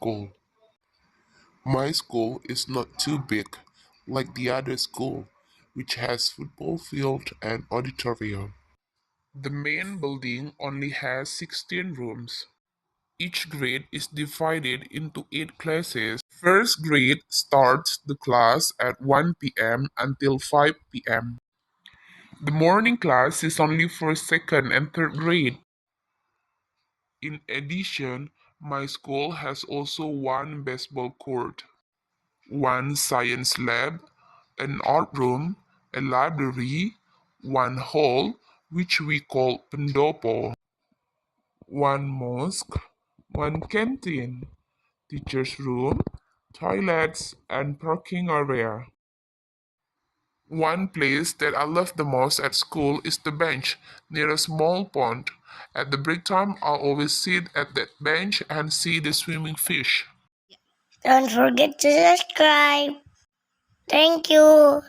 school. My school is not too big like the other school, which has football field and auditorium. The main building only has 16 rooms. Each grade is divided into 8 classes. First grade starts the class at 1 p.m. until 5 p.m. The morning class is only for second and third grade. In addition, my school has also one baseball court, one science lab, an art room, a library, one hall, which we call Pendopo, one mosque, one canteen, teacher's room, toilets, and parking area. One place that I love the most at school is the bench near a small pond. At the break time, I always sit at that bench and see the swimming fish. Don't forget to subscribe. Thank you.